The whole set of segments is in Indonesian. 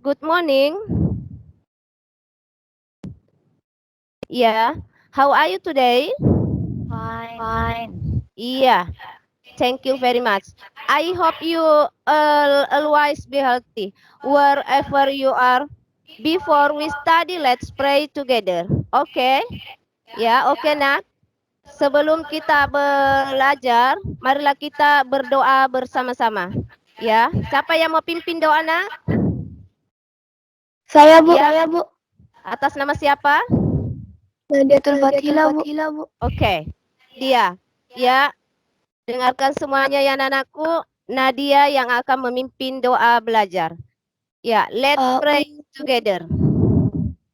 Good morning. Yeah. How are you today? Fine. Yeah. Thank you very much. I hope you always be healthy wherever you are. Before we study, let's pray together. Okay? Ya, oke nak. Sebelum kita belajar, marilah kita berdoa bersama-sama. Ya, siapa yang mau pimpin doa nak? Saya Bu, Ya, atas nama siapa? Nadiatul Fatila Bu. Oke, dia. Ya, dengarkan semuanya ya anakku. Nadia yang akan memimpin doa belajar. Ya, let's pray together.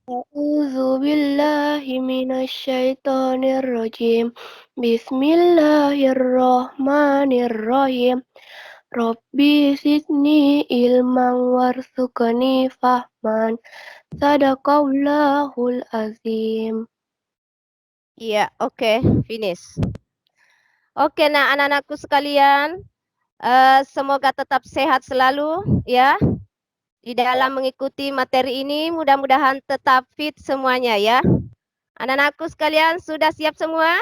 A'udzu billahi minasyaitonir rajim. Bismillahirrahmanirrahim. Rabbi zidni ilman warzuqni fahman. Sadaqallahul azim. Iya, oke, finish. Oke, nah anak-anakku sekalian, semoga tetap sehat selalu ya. Di dalam mengikuti materi ini, mudah-mudahan tetap fit semuanya ya. Anak-anakku sekalian, sudah siap semua?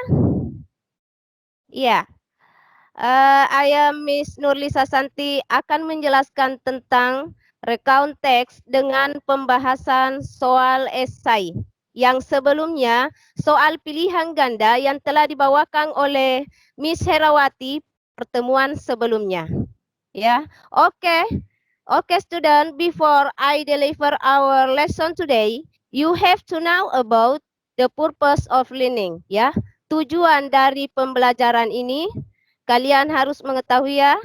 Iya. I am Miss Nurlisa Santi akan menjelaskan tentang recount text dengan pembahasan soal esai. Yang sebelumnya, soal pilihan ganda yang telah dibawakan oleh Miss Herawati pertemuan sebelumnya. Ya, oke. Oke, student, before I deliver our lesson today, you have to know about the purpose of learning, ya. Tujuan dari pembelajaran ini, kalian harus mengetahui ya.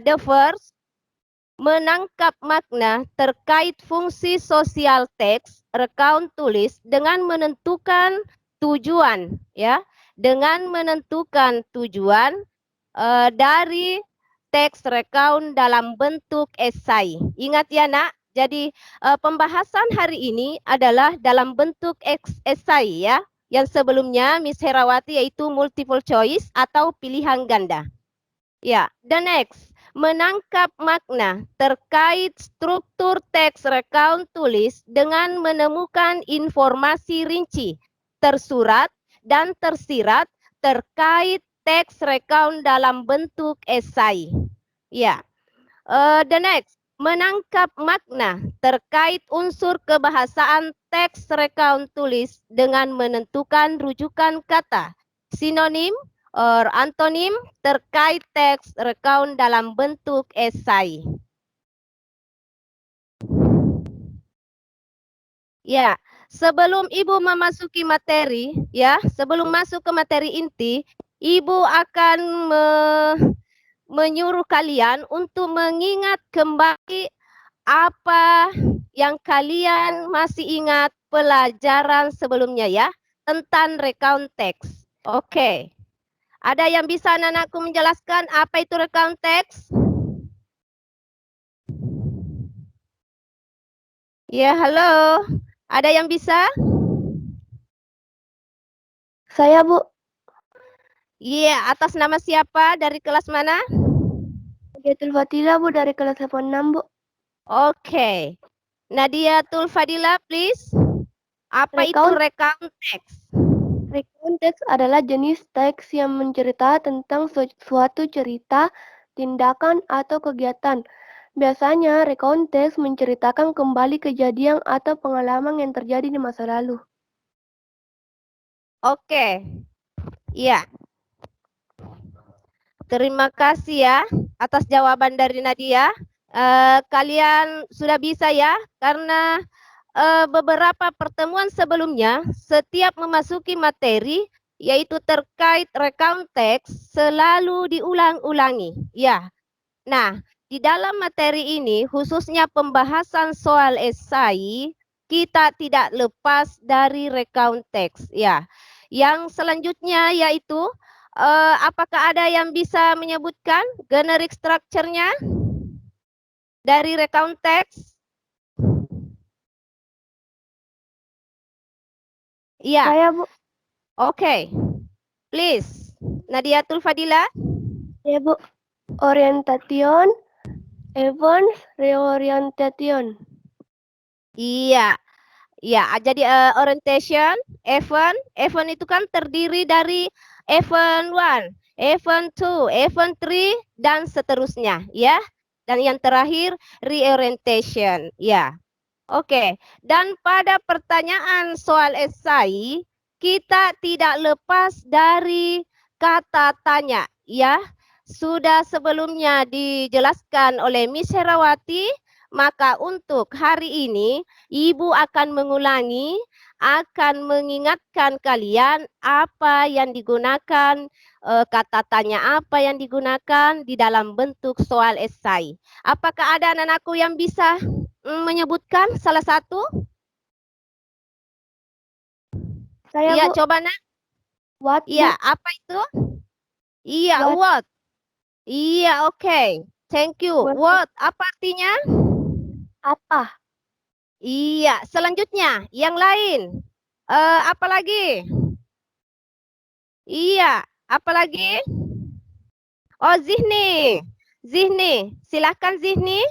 The first, menangkap makna terkait fungsi sosial teks, recount tulis dengan menentukan tujuan, ya. Dengan menentukan tujuan dari teks recount dalam bentuk esai. Ingat ya nak, jadi pembahasan hari ini adalah dalam bentuk esai ya. Yang sebelumnya Miss Herawati yaitu multiple choice atau pilihan ganda. Ya, the next, menangkap makna terkait struktur teks recount tulis dengan menemukan informasi rinci, tersurat, dan tersirat terkait teks recount dalam bentuk esai. Ya, the next, menangkap makna terkait unsur kebahasaan teks recount tulis dengan menentukan rujukan kata, sinonim, or antonim terkait teks recount dalam bentuk esai. Ya, sebelum Ibu memasuki materi, ya, sebelum masuk ke materi inti, Ibu akan menyuruh kalian untuk mengingat kembali apa yang kalian masih ingat pelajaran sebelumnya ya, tentang recount text. Oke. Ada yang bisa anak-anakku menjelaskan apa itu recount text? Ya, halo. Ada yang bisa? Saya Bu. Iya, atas nama siapa? Dari kelas mana? Nadiatul Fatila Bu dari kelas 86 Bu. Oke. Nadiatul Fadila, please. Apa itu recount text? Recount text adalah jenis teks yang mencerita tentang suatu cerita, tindakan, atau kegiatan. Biasanya, recount text menceritakan kembali kejadian atau pengalaman yang terjadi di masa lalu. Oke. Iya. Terima kasih ya atas jawaban dari Nadia. Kalian sudah bisa ya, karena beberapa pertemuan sebelumnya, setiap memasuki materi, yaitu terkait recount text, selalu diulang-ulangi. Ya, nah, di dalam materi ini, khususnya pembahasan soal esai, kita tidak lepas dari recount text. Ya, yang selanjutnya yaitu, apakah ada yang bisa menyebutkan generic structure-nya dari recount text? Iya. Saya Bu. Oke. Please, Nadiatul Fadila. Ya Bu. Orientation, events, reorientation. Iya. Ya, jadi orientation, event itu kan terdiri dari event 1, event 2, event 3, dan seterusnya, ya. Dan yang terakhir, reorientation, ya. Oke, dan pada pertanyaan soal esai, kita tidak lepas dari kata tanya, ya. Sudah sebelumnya dijelaskan oleh Miss Herawati, maka untuk hari ini Ibu akan mengulangi, akan mengingatkan kalian apa yang digunakan, kata tanya apa yang digunakan di dalam bentuk soal esai. Apakah ada anak-anakku yang bisa menyebutkan salah satu? Saya, Iya, Bu. coba nak. What, Iya, Bu? apa itu? Iya, What? what? Iya, oke. Thank you. What? What, apa artinya? Apa? Iya, selanjutnya yang lain. Apa lagi? Iya, apa lagi? Oh, Zihni. Zihni, silakan Zihni.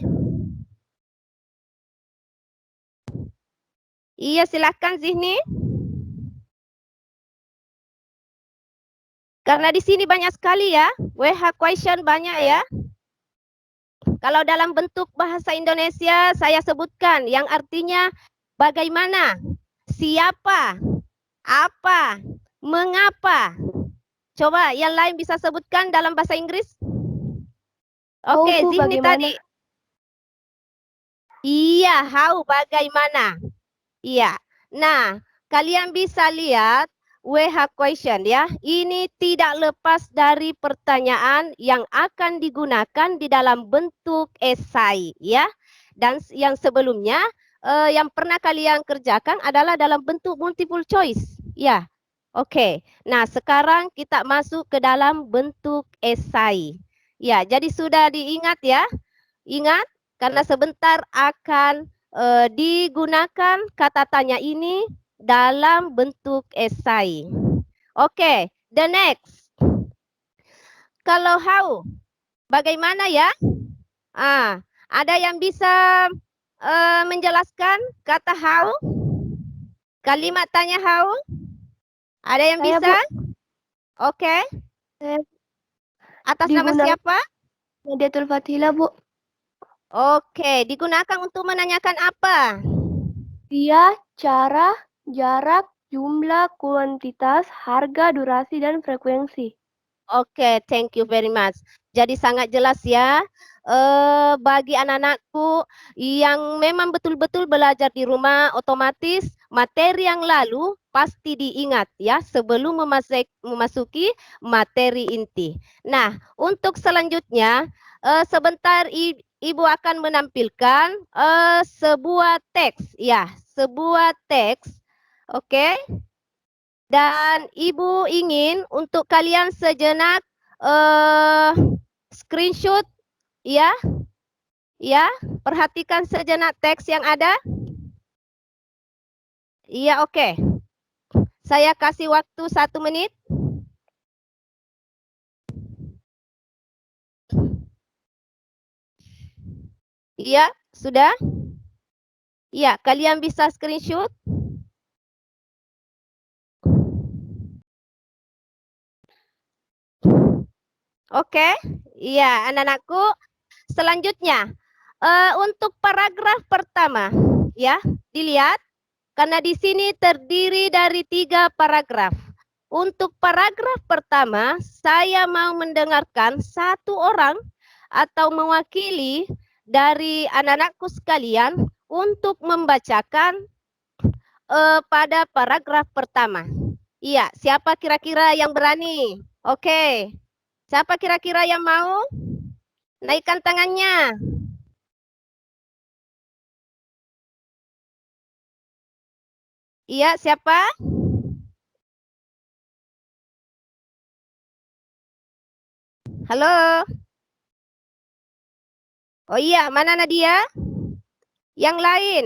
Iya, silakan Zihni. Karena di sini banyak sekali ya. WH question banyak ya. Kalau dalam bentuk bahasa Indonesia saya sebutkan yang artinya bagaimana, siapa, apa, mengapa. Coba yang lain bisa sebutkan dalam bahasa Inggris? Oke, Bu, Zihni bagaimana? tadi. Iya, how, bagaimana. Iya. Nah, kalian bisa lihat WH question ya. Ini tidak lepas dari pertanyaan yang akan digunakan di dalam bentuk esai ya. Dan yang sebelumnya yang pernah kalian kerjakan adalah dalam bentuk multiple choice. Ya. Oke. Nah, sekarang kita masuk ke dalam bentuk esai. Ya, jadi sudah diingat ya. Ingat karena sebentar akan digunakan kata tanya ini dalam bentuk esai. Oke, the next. Kalau how, bagaimana ya? Ada yang bisa menjelaskan kata how? Kalimat tanya how? Ada yang Saya, bisa? Bu. Oke. Saya Atas nama digunakan siapa? Nadiatul Fathilah, Bu. Oke, digunakan untuk menanyakan apa? Dia, cara, jarak, jumlah, kuantitas, harga, durasi, dan frekuensi. Oke, thank you very much. Jadi sangat jelas ya. Bagi anak-anakku yang memang betul-betul belajar di rumah, otomatis materi yang lalu pasti diingat ya sebelum memasuki materi inti. Nah, untuk selanjutnya sebentar Ibu akan menampilkan sebuah teks ya, sebuah teks. Oke. Dan Ibu ingin untuk kalian sejenak screenshot ya. Ya, perhatikan sejenak teks yang ada. Iya, oke. Saya kasih waktu 1 menit. Iya, sudah? Iya, kalian bisa screenshot. Oke. Iya, anak-anakku. Selanjutnya, untuk paragraf pertama, ya, dilihat. Karena di sini terdiri dari 3 paragraf. Untuk paragraf pertama, saya mau mendengarkan satu orang atau mewakili dari anak-anakku sekalian untuk membacakan pada paragraf pertama. Iya, siapa kira-kira yang berani? Oke, siapa kira-kira yang mau? Naikkan tangannya. Iya, siapa? Halo? Oh iya, mana Nadia? Yang lain?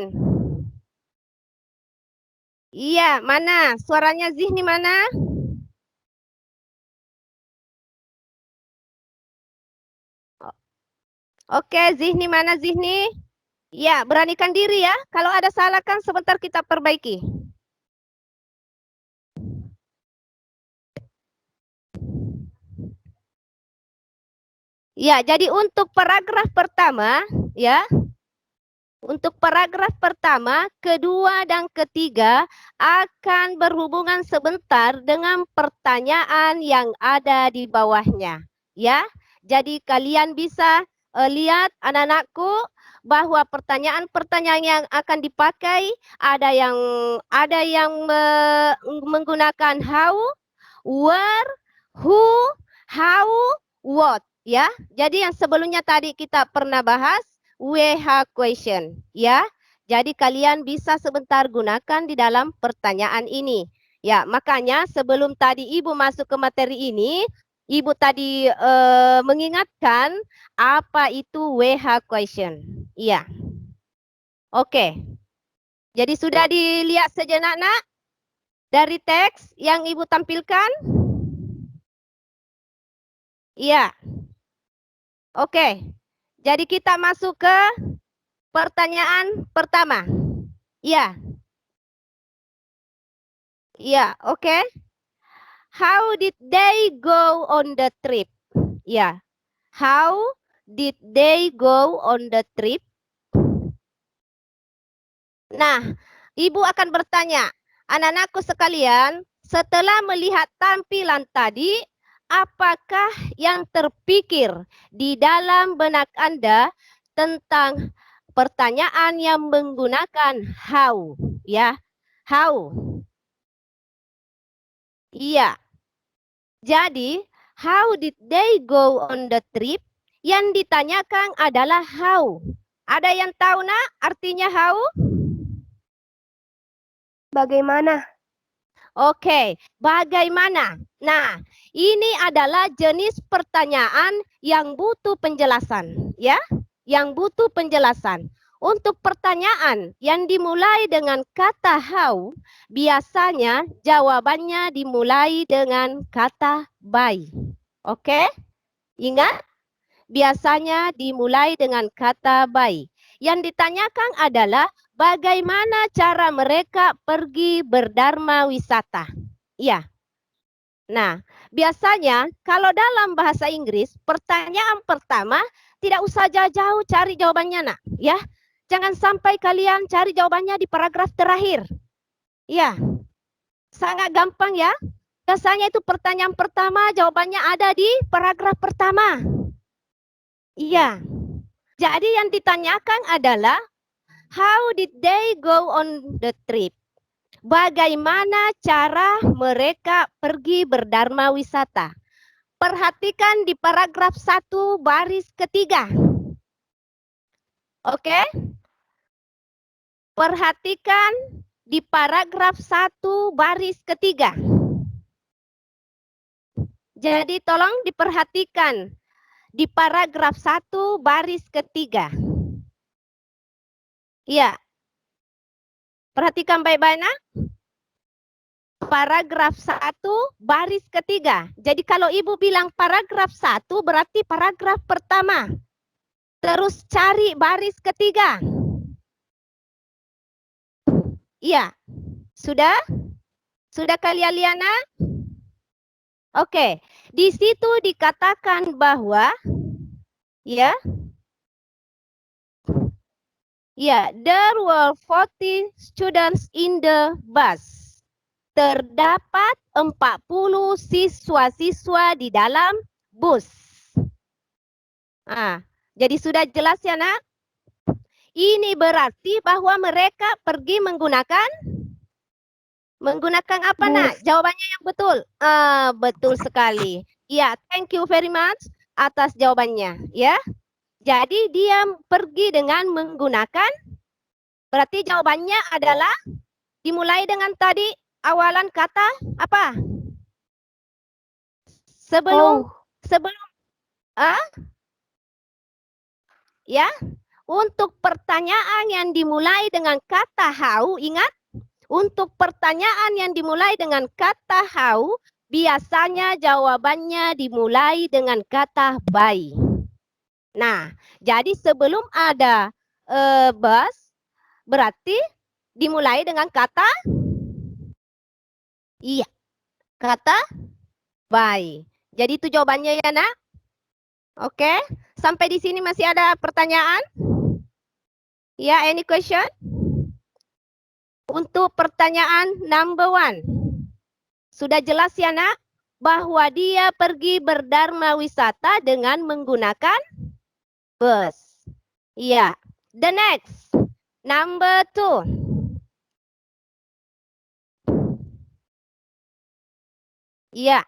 Iya, mana? Suaranya Zihni mana? Oke, Zihni mana Zihni? Ya, beranikan diri ya. Kalau ada salah kan sebentar kita perbaiki. Ya, jadi untuk paragraf pertama, ya. Untuk paragraf pertama, kedua, dan ketiga akan berhubungan sebentar dengan pertanyaan yang ada di bawahnya. Ya, jadi kalian bisa lihat anak-anakku bahwa pertanyaan-pertanyaan yang akan dipakai ada yang menggunakan how, where, who, how, what. Ya, jadi yang sebelumnya tadi kita pernah bahas. WH question, ya. Jadi kalian bisa sebentar gunakan di dalam pertanyaan ini. Ya, makanya sebelum tadi Ibu masuk ke materi ini, Ibu tadi mengingatkan apa itu WH question. Iya. Oke. Jadi sudah dilihat sejenak, Nak, dari teks yang Ibu tampilkan? Iya. Oke. Jadi kita masuk ke pertanyaan pertama. Iya. Iya, oke. How did they go on the trip? Ya. How did they go on the trip? Nah, Ibu akan bertanya, anak-anakku sekalian, setelah melihat tampilan tadi, apakah yang terpikir di dalam benak Anda tentang pertanyaan yang menggunakan how? Ya, how. Iya. Jadi, how did they go on the trip? Yang ditanyakan adalah how. Ada yang tahu, Nak, artinya how? Bagaimana? Oke, bagaimana? Nah, ini adalah jenis pertanyaan yang butuh penjelasan, ya. Yang butuh penjelasan. Untuk pertanyaan yang dimulai dengan kata how, biasanya jawabannya dimulai dengan kata by. Oke? Ingat, biasanya dimulai dengan kata by. Yang ditanyakan adalah bagaimana cara mereka pergi berdharma wisata. Iya. Nah, biasanya kalau dalam bahasa Inggris, pertanyaan pertama tidak usah jauh-jauh cari jawabannya, Nak. Ya, jangan sampai kalian cari jawabannya di paragraf terakhir. Iya, sangat gampang ya. Biasanya itu pertanyaan pertama, jawabannya ada di paragraf pertama. Iya. Jadi yang ditanyakan adalah how did they go on the trip? Bagaimana cara mereka pergi berdharma wisata? Perhatikan di paragraf 1 baris ketiga. Oke? Perhatikan di paragraf 1 baris ketiga. Jadi tolong diperhatikan di paragraf 1 baris ketiga. Iya. Perhatikan baik-baik, Nak. Paragraf 1 baris ketiga. Jadi kalau Ibu bilang paragraf 1 berarti paragraf pertama. Terus cari baris ketiga. Iya. Sudah? Sudah kalian lihat, Nak? Oke. Di situ dikatakan bahwa ya. Ya, there were 40 students in the bus. Terdapat 40 siswa-siswa di dalam bus. Jadi sudah jelas ya, Nak? Ini berarti bahwa mereka pergi menggunakan apa, bus. Nak? Jawabannya yang betul. Betul sekali. Ya, thank you very much atas jawabannya. Ya, jadi dia pergi dengan menggunakan. Berarti jawabannya adalah dimulai dengan tadi awalan kata apa? Sebelum ya, untuk pertanyaan yang dimulai dengan kata how, ingat, untuk pertanyaan yang dimulai dengan kata how, biasanya jawabannya dimulai dengan kata by. Nah, jadi sebelum ada bus, berarti dimulai dengan kata iya, kata by. Jadi itu jawabannya ya nak. Oke, sampai di sini masih ada pertanyaan? Ya, any question? Untuk pertanyaan number 1. Sudah jelas ya nak? Bahwa dia pergi berdharma wisata dengan menggunakan bus. Iya. The next. Number 2. Iya.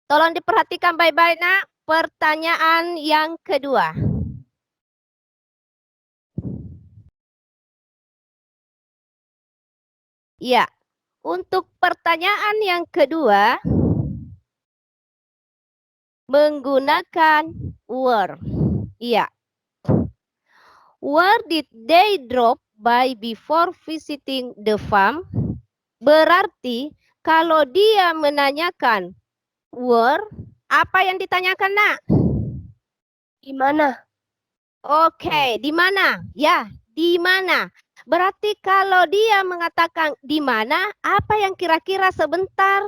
Tolong diperhatikan baik-baik nak. Pertanyaan yang kedua. Iya. Untuk pertanyaan yang kedua, menggunakan where. Iya. Where did they drop by before visiting the farm? Berarti kalau dia menanyakan where, apa yang ditanyakan nak? Di mana? Oke, di mana? Ya, di mana? Berarti kalau dia mengatakan di mana, apa yang kira-kira sebentar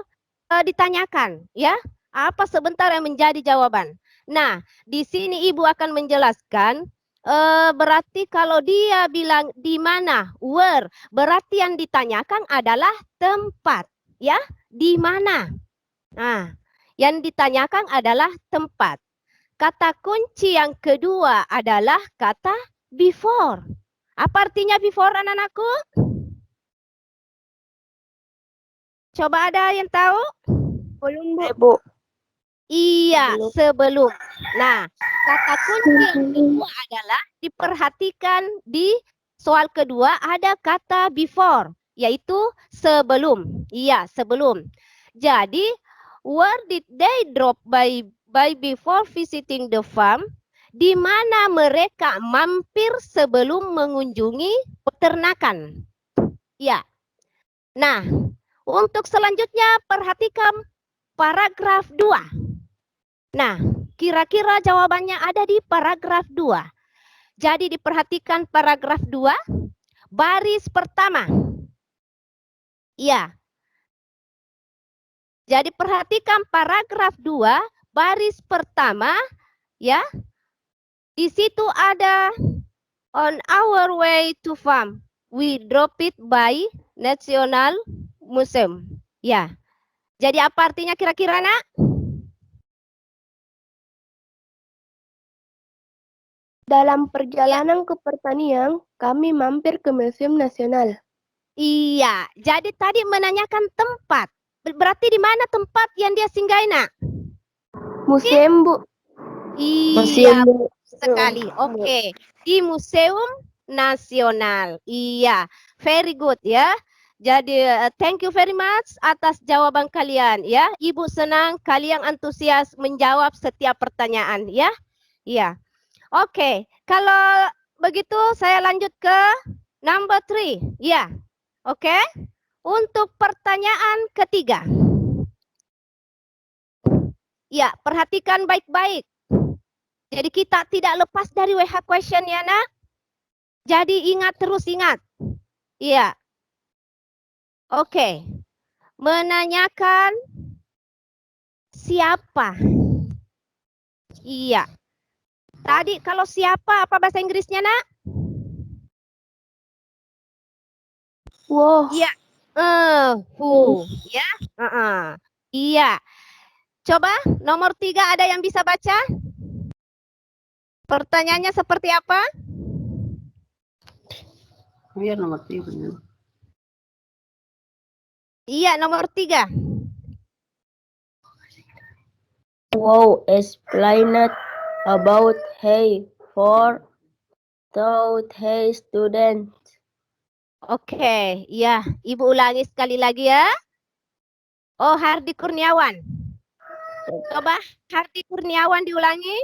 ditanyakan, ya? Apa sebentar yang menjadi jawaban? Nah, di sini Ibu akan menjelaskan, berarti kalau dia bilang di mana, where, berarti yang ditanyakan adalah tempat, ya? Di mana? Nah, yang ditanyakan adalah tempat. Kata kunci yang kedua adalah kata before. Apa artinya before anak-anakku? Coba ada yang tahu? Belum, Bu. Iya, sebelum. Nah, kata kunci yang kedua adalah diperhatikan di soal kedua ada kata before, yaitu sebelum. Iya, sebelum. Jadi, where did they drop by before visiting the farm? Di mana mereka mampir sebelum mengunjungi peternakan. Ya. Nah, untuk selanjutnya perhatikan paragraf 2. Nah, kira-kira jawabannya ada di paragraf 2. Jadi diperhatikan paragraf 2, baris pertama. Ya. Jadi perhatikan paragraf 2, baris pertama, ya. Di situ ada on our way to farm. We drop it by National Museum. Ya. Jadi apa artinya kira-kira nak? Dalam perjalanan ke pertanian, kami mampir ke Museum Nasional. Iya. Jadi tadi menanyakan tempat. Berarti di mana tempat yang dia singgahi nak? Museum, Bu. Iya, sekali. Oke. Di Museum Nasional. Iya. Very good ya. Jadi thank you very much atas jawaban kalian ya. Ibu senang kalian antusias menjawab setiap pertanyaan ya. Iya. Oke, kalau begitu saya lanjut ke number 3. Ya. Oke. Untuk pertanyaan ketiga. Ya, perhatikan baik-baik. Jadi kita tidak lepas dari WH question ya nak. Jadi ingat terus ingat. Iya. Oke. Menanyakan siapa. Iya. Tadi kalau siapa apa bahasa Inggrisnya nak? Wow. Iya. Who. Ya. Iya. Coba nomor 3 ada yang bisa baca? Pertanyaannya seperti apa? Iya, nomor 3. Iya, nomor 3. Wow, explained about hey for thought hey student. Oke, ya, Ibu ulangi sekali lagi ya. Oh, Hardi Kurniawan. Coba Hardi Kurniawan diulangi.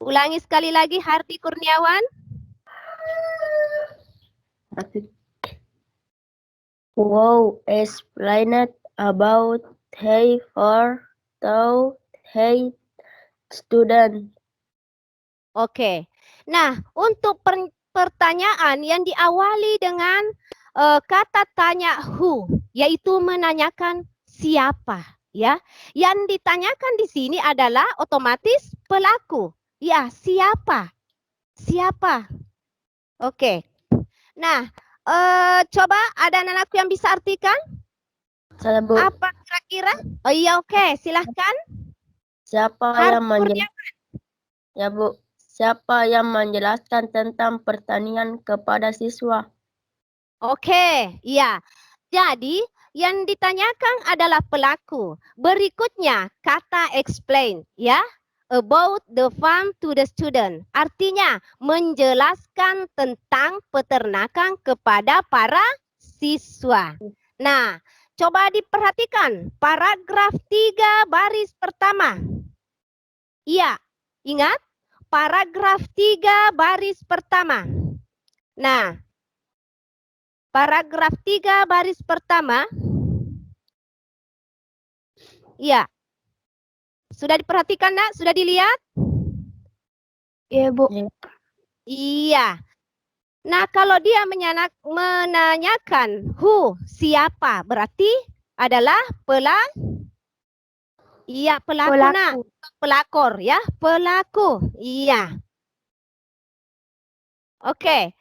Ulangi sekali lagi Hardi Kurniawan. Wow, explained about hey for thought hey student. Oke. Nah, untuk pertanyaan yang diawali dengan kata tanya who, yaitu menanyakan siapa, ya. Yang ditanyakan di sini adalah otomatis pelaku. Ya, siapa? Siapa? Oke. Nah, coba ada anakku yang bisa artikan? Saya, Bu. Apa kira-kira? Oh iya, oke. Silahkan. Siapa yang menjelaskan? Ya, Bu. Siapa yang menjelaskan tentang pertanian kepada siswa? Oke, iya. Jadi, yang ditanyakan adalah pelaku. Berikutnya, kata explain, ya. About the farm to the student. Artinya, menjelaskan tentang peternakan kepada para siswa. Nah, coba diperhatikan. Paragraf 3 baris pertama. Iya, ingat? Paragraf 3 baris pertama. Nah, paragraf 3 baris pertama. Iya. Sudah diperhatikan, Nak? Sudah dilihat? Iya, Bu. Iya. Nah, kalau dia menanyakan who, siapa, berarti adalah iya, pelaku, Nak. Pelakor, ya. Pelaku. Iya. Oke.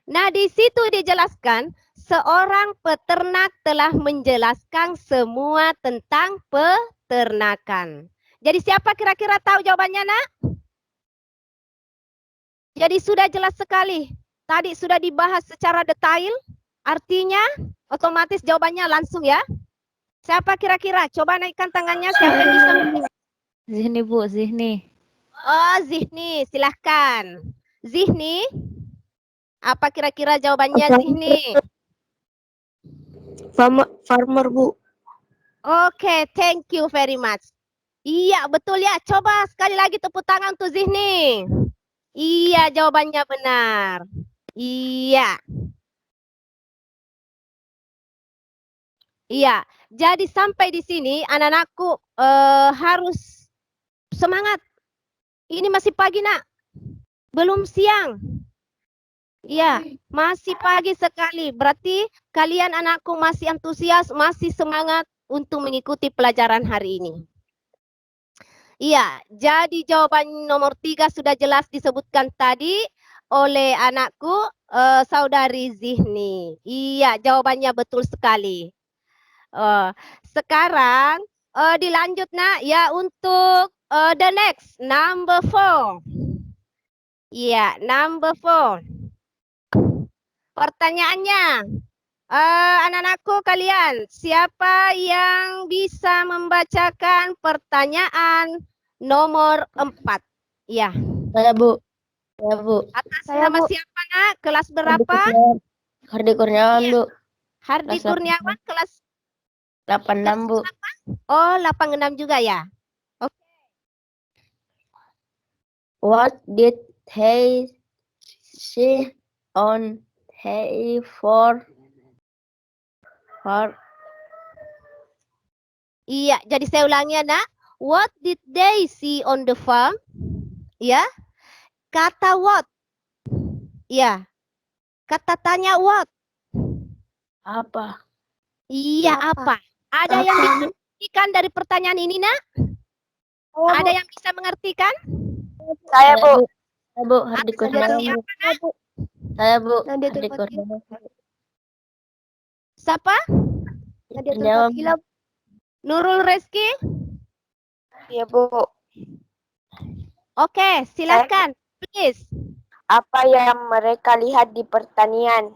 Nah, di situ dijelaskan seorang peternak telah menjelaskan semua tentang peternakan. Jadi siapa kira-kira tahu jawabannya, Nak? Jadi sudah jelas sekali. Tadi sudah dibahas secara detail. Artinya otomatis jawabannya langsung, ya. Siapa kira-kira? Coba naikkan tangannya siapa yang bisa. Zihni, Bu, Zihni. Oh, Zihni, silahkan. Zihni, apa kira-kira jawabannya, Zihni? Farmer, Bu. Oke, thank you very much. Iya, betul ya. Coba sekali lagi tepuk tangan untuk Zihni. Iya, jawabannya benar. Iya. Iya, jadi sampai di sini anak-anakku harus semangat. Ini masih pagi, Nak. Belum siang. Iya, masih pagi sekali. Berarti kalian anakku masih antusias, masih semangat untuk mengikuti pelajaran hari ini. Iya, jadi jawaban nomor 3 sudah jelas disebutkan tadi oleh anakku, saudari Zihni. Iya, jawabannya betul sekali. Sekarang dilanjut, Nak, ya, untuk the next, number 4. Iya, number 4. Pertanyaannya, anak-anakku kalian, siapa yang bisa membacakan pertanyaan nomor 4? Ya. Saya, Bu. Saya, Bu. Atas nama siapa, Nak? Kelas berapa? Hardi Kurniawan, Iya. Bu. Hardi Kelas Kurniawan, kelas 86, Bu. Oh, 86 juga ya. What did he see on hay for? Iya, jadi saya ulangi ya, Nak. What did they see on the farm? Ya. Kata what? Ya. Kata tanya what? Apa? Iya, apa? Ada yang dimengertikan dari pertanyaan ini, Nak? Ada yang bisa mengertikan? Saya, Bu. Saya, Bu. Hardi Atas nama Kurniawan, Bu. siapa, Nak? Saya, Bu. Nadia Hardi Turfati. Kurniawan. Siapa? Nadia Kurniawan. Turfati. Nurul Reski? Iya, Bu. Oke, silakan. Please. Apa yang mereka lihat di pertanian?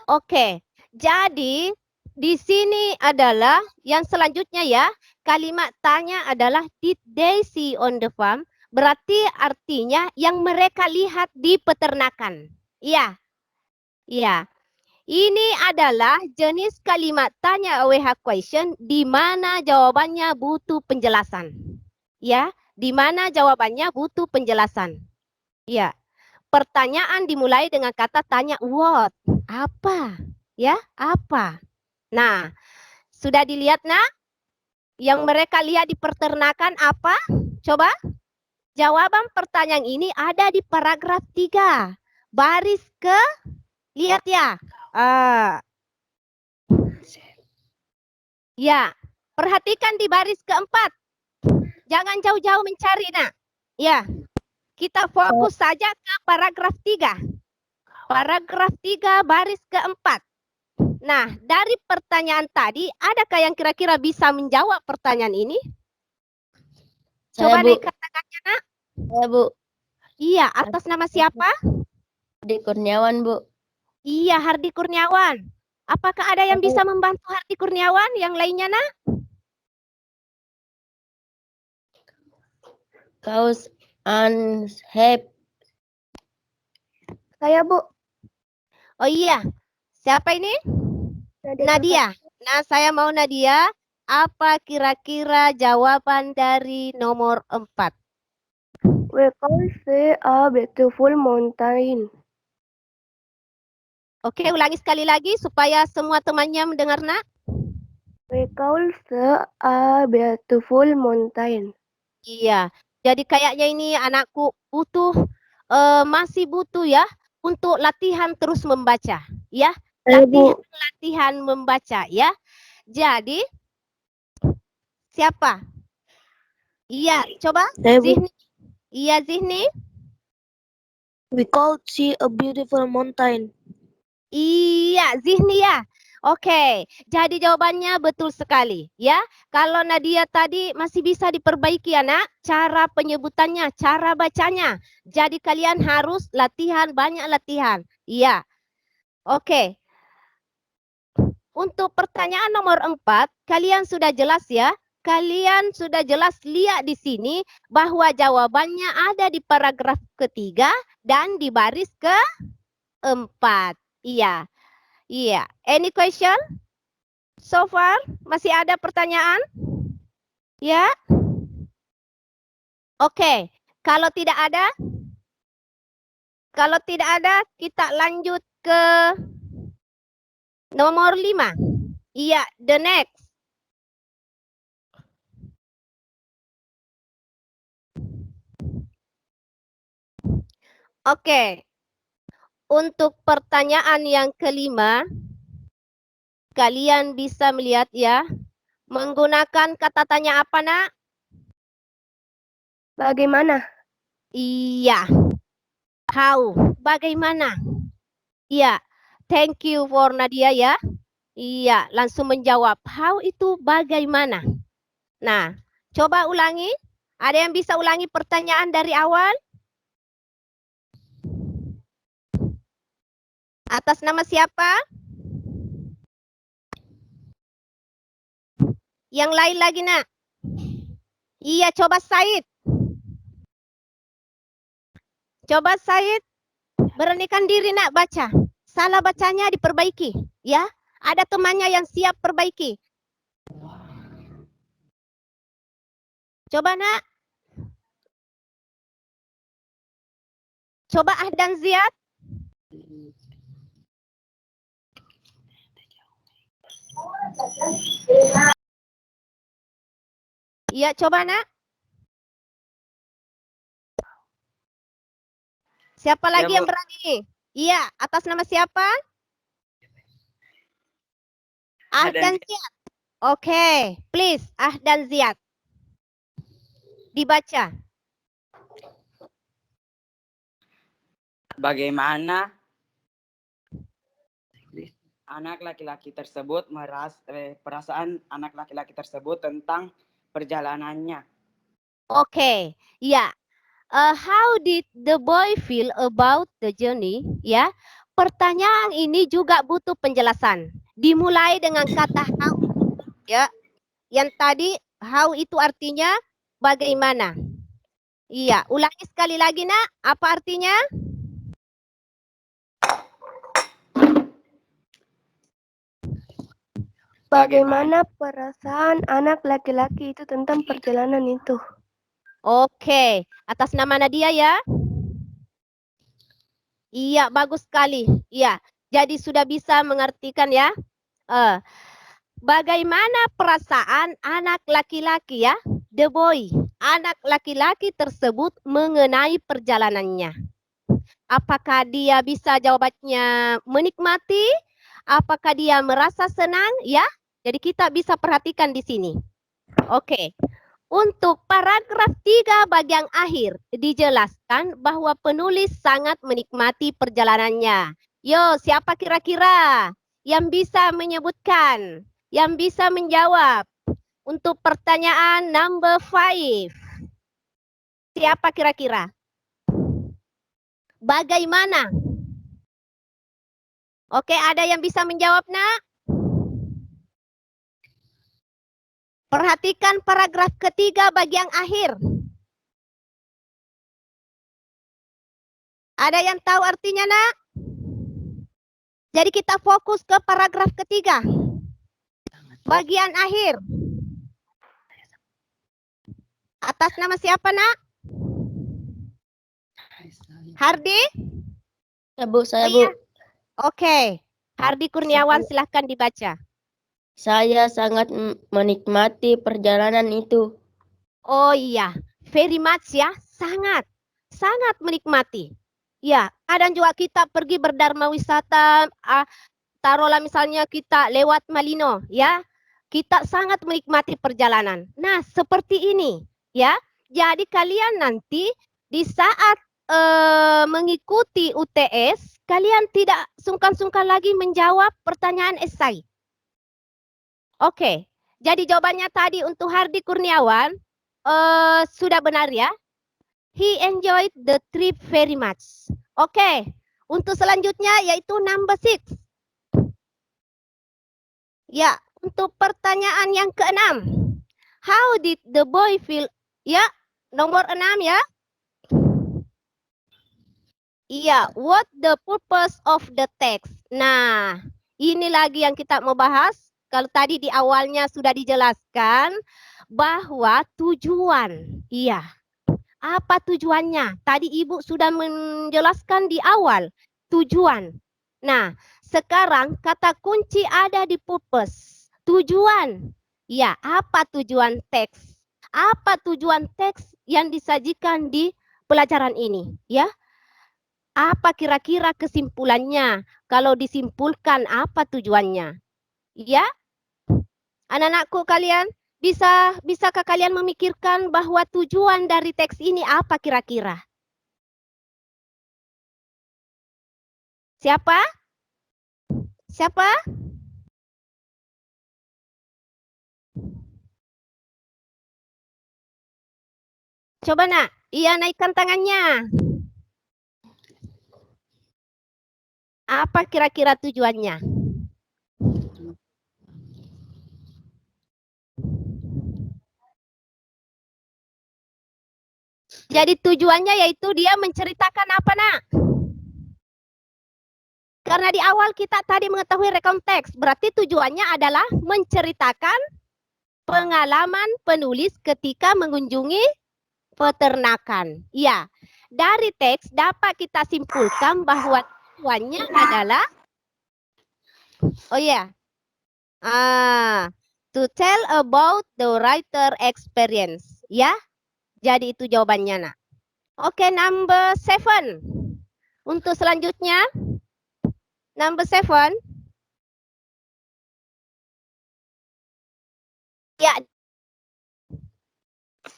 Oke, jadi di sini adalah yang selanjutnya ya, kalimat tanya adalah did they see on the farm? Berarti artinya yang mereka lihat di peternakan. Iya. Iya. Ini adalah jenis kalimat tanya AWH question di mana jawabannya butuh penjelasan. Ya, di mana jawabannya butuh penjelasan. Ya. Pertanyaan dimulai dengan kata tanya what? Apa? Ya, apa? Nah, sudah dilihat, Nak? Yang mereka lihat di peternakan apa? Coba. Jawaban pertanyaan ini ada di paragraf 3. Baris ke, lihat ya. Ya, perhatikan di baris keempat. Jangan jauh-jauh mencari, nak. Ya, kita fokus saja ke paragraf 3. Paragraf 3 baris keempat. Nah, dari pertanyaan tadi, adakah yang kira-kira bisa menjawab pertanyaan ini? Coba Bu. dikatakannya, nak. Ya, Bu. Iya, atas nama siapa? Hardi Kurniawan, Bu. Iya, Hardi Kurniawan. Apakah ada yang bisa membantu Hardi Kurniawan? Yang lainnya, nak? Kaus Anshep. Saya, Bu. Oh iya, siapa ini? Nadia. Nah, saya mau Nadia. Apa kira-kira jawaban dari nomor 4? We call see a beautiful mountain. Oke, ulangi sekali lagi supaya semua temannya mendengar, nak. We call see a beautiful mountain. Iya, jadi kayaknya ini anakku masih butuh ya untuk latihan terus membaca, ya. Latihan membaca, ya. Jadi siapa? Iya, coba Zihni. Iya, Zihni. We call see a beautiful mountain. Iya, Zihni ya. Oke, jadi jawabannya betul sekali, ya. Kalau Nadia tadi masih bisa diperbaiki ya, nak. Cara penyebutannya, cara bacanya. Jadi kalian harus latihan, banyak latihan. Iya. Oke. Untuk pertanyaan nomor 4, kalian sudah jelas ya. Kalian sudah jelas lihat di sini bahwa jawabannya ada di paragraf ketiga dan di baris ke-4. Iya. Iya. Any question? So far, masih ada pertanyaan? Ya? Oke. Kalau tidak ada, kita lanjut ke nomor 5. Iya, the next. Oke. Untuk pertanyaan yang kelima, kalian bisa melihat ya, menggunakan kata tanya apa, nak? Bagaimana? Iya. How? Bagaimana? Iya. Thank you for Nadia ya. Iya, langsung menjawab. How itu bagaimana? Nah, coba ulangi. Ada yang bisa ulangi pertanyaan dari awal? Atas nama siapa? Yang lain lagi, nak? Iya, coba Said. Coba Said, beranikan diri, nak, baca. Salah bacanya diperbaiki, ya. Ada temannya yang siap perbaiki. Coba, nak. Coba Ahdan Ziyad. Iya, coba, nak. Siapa lagi yang berani? Iya, atas nama siapa? Ahdan Ziyad. Oke, please, Ahdan Ziyad. Dibaca. Bagaimana anak laki-laki tersebut perasaan anak laki-laki tersebut tentang perjalanannya? Oke, ya. How did the boy feel about the journey? Ya, pertanyaan ini juga butuh penjelasan. Dimulai dengan kata how. Ya, yang tadi how itu artinya bagaimana. Iya, ulangi sekali lagi, nak. Apa artinya? Bagaimana perasaan anak laki-laki itu tentang perjalanan itu? Oke, atas nama Nadia ya. Iya, bagus sekali. Iya, jadi sudah bisa mengartikan ya. bagaimana perasaan anak laki-laki ya, the boy, anak laki-laki tersebut mengenai perjalanannya. Apakah dia bisa jawabannya menikmati? Apakah dia merasa senang? Ya, jadi kita bisa perhatikan di sini. Oke. Untuk paragraf 3 bagian akhir dijelaskan bahwa penulis sangat menikmati perjalanannya. Yo, siapa kira-kira yang bisa menyebutkan, yang bisa menjawab untuk pertanyaan number 5? Siapa kira-kira? Bagaimana? Oke, ada yang bisa menjawab, Nak? Perhatikan paragraf ketiga bagian akhir. Ada yang tahu artinya, Nak? Jadi kita fokus ke paragraf ketiga. Bagian akhir. Atas nama siapa, Nak? Hardi? Ya, Bu, saya, Oh, iya. Bu. Oke. Hardi Kurniawan, silahkan dibaca. Saya sangat menikmati perjalanan itu. Oh iya, very much ya, sangat menikmati. Ya, kadang juga kita pergi berdharma wisata, taruhlah misalnya kita lewat Malino, ya, kita sangat menikmati perjalanan. Nah, seperti ini, ya. Jadi kalian nanti di saat mengikuti UTS, kalian tidak sungkan-sungkan lagi menjawab pertanyaan esai. Oke, jadi jawabannya tadi untuk Hardi Kurniawan sudah benar ya. He enjoyed the trip very much. Oke, untuk selanjutnya yaitu number 6. Ya, untuk pertanyaan yang ke-6. How did the boy feel? Ya, nomor 6 ya. Iya, what the purpose of the text? Nah, ini lagi yang kita mau bahas. Kalau tadi di awalnya sudah dijelaskan bahwa tujuan. Iya. Apa tujuannya? Tadi Ibu sudah menjelaskan di awal. Tujuan. Nah, sekarang kata kunci ada di purpose. Tujuan. Ya, apa tujuan teks? Apa tujuan teks yang disajikan di pelajaran ini? Ya. Apa kira-kira kesimpulannya? Kalau disimpulkan apa tujuannya? Ya, anak-anakku kalian, bisakah kalian memikirkan bahwa tujuan dari teks ini apa kira-kira? Siapa? Siapa? Coba Nak, iya naikkan tangannya. Apa kira-kira tujuannya? Jadi tujuannya yaitu dia menceritakan apa, Nak? Karena di awal kita tadi mengetahui rekam teks, berarti tujuannya adalah menceritakan pengalaman penulis ketika mengunjungi peternakan. Ya, dari teks dapat kita simpulkan bahwa tujuannya adalah, oh ya, to tell about the writer experience. Ya, jadi itu jawabannya, Nak. Oke, number 7. Untuk selanjutnya, number 7. Ya,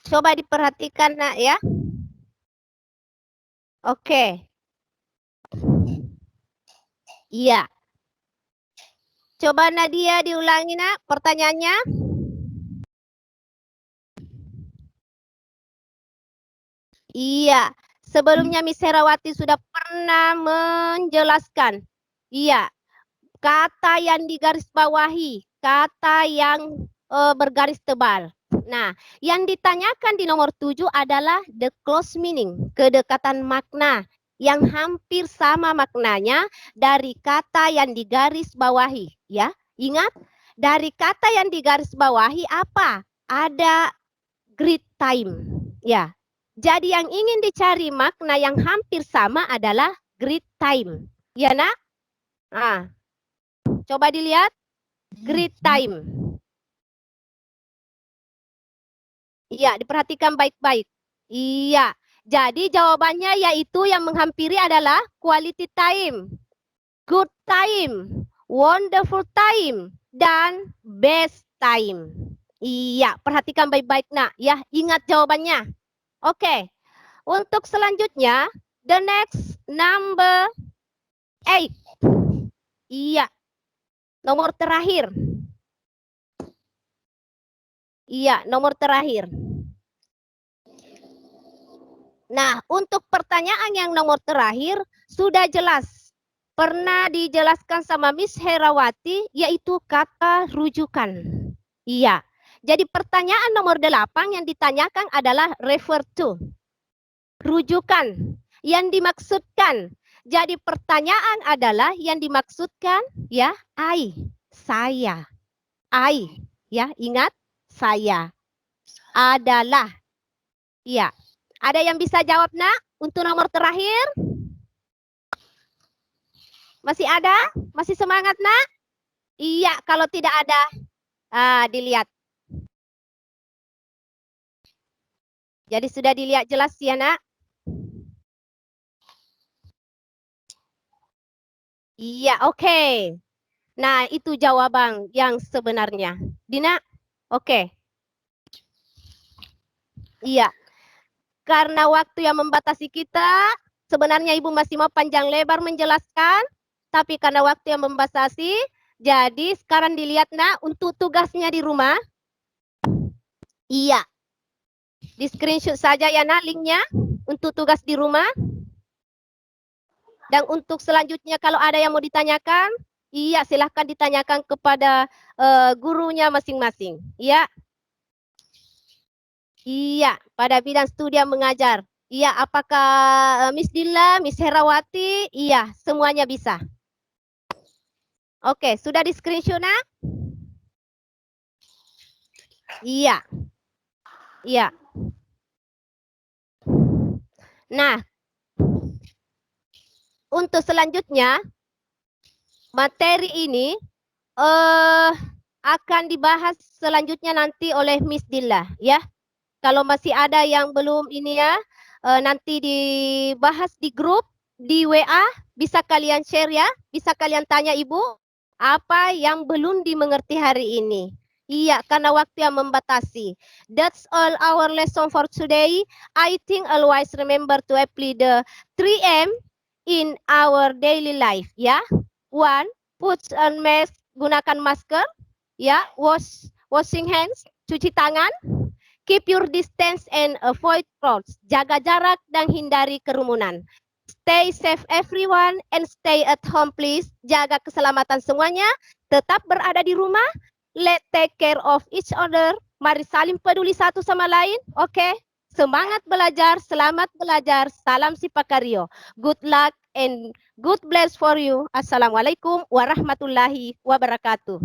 coba diperhatikan, Nak, ya. Oke. Iya. Coba Nadia diulangi, Nak, pertanyaannya. Iya. Sebelumnya Miss Herawati sudah pernah menjelaskan. Iya. Kata yang digarisbawahi, kata yang bergaris tebal. Nah, yang ditanyakan di nomor 7 adalah the close meaning, kedekatan makna yang hampir sama maknanya dari kata yang digarisbawahi, ya. Ingat, dari kata yang digarisbawahi apa? Ada great time, ya. Jadi yang ingin dicari makna yang hampir sama adalah great time. Ya, Nak? Nah, coba dilihat. great time. Iya, diperhatikan baik-baik. Iya, jadi jawabannya yaitu yang menghampiri adalah quality time, good time, wonderful time, dan best time. Iya, perhatikan baik-baik nak. Ya, ingat jawabannya. Oke, untuk selanjutnya, the next number 8. Iya, nomor terakhir. Iya, nomor terakhir. Nah, untuk pertanyaan yang nomor terakhir sudah jelas. Pernah dijelaskan sama Miss Herawati, yaitu kata rujukan. Iya. Jadi pertanyaan nomor 8 yang ditanyakan adalah refer to. Rujukan. Yang dimaksudkan. Jadi pertanyaan adalah yang dimaksudkan, ya, I, saya. I, ya, ingat, saya. Adalah. Iya. Ada yang bisa jawab, nak? Untuk nomor terakhir? Masih ada? Masih semangat, nak? Iya, kalau tidak ada, dilihat. Jadi sudah dilihat jelas ya, nak? Iya, oke. Nah, itu jawaban yang sebenarnya. Dina, oke. Iya. Karena waktu yang membatasi kita, sebenarnya Ibu masih mau panjang lebar menjelaskan, tapi karena waktu yang membatasi, jadi sekarang dilihat nak untuk tugasnya di rumah. Iya. Di screenshot saja ya nak linknya untuk tugas di rumah. Dan untuk selanjutnya kalau ada yang mau ditanyakan, iya silahkan ditanyakan kepada gurunya masing-masing. Iya. Iya, pada bidang studi mengajar. Iya, apakah Miss Dilla, Miss Herawati? Iya, semuanya bisa. Oke, sudah di screenshot nak? Iya. Iya. Nah, untuk selanjutnya, materi ini akan dibahas selanjutnya nanti oleh Miss Dilla, ya. Kalau masih ada yang belum ini ya, nanti dibahas di grup, di WA, bisa kalian share ya, bisa kalian tanya Ibu, apa yang belum dimengerti hari ini. Iya, karena waktu yang membatasi. That's all our lesson for today. I think always remember to apply the 3M in our daily life, ya. 1, put on mask, gunakan masker, ya, washing hands, cuci tangan. Keep your distance and avoid crowds. Jaga jarak dan hindari kerumunan. Stay safe everyone and stay at home please. Jaga keselamatan semuanya. Tetap berada di rumah. Let's take care of each other. Mari saling peduli satu sama lain. Oke? Semangat belajar, selamat belajar. Salam si Pakario. Good luck and good bless for you. Assalamualaikum warahmatullahi wabarakatuh.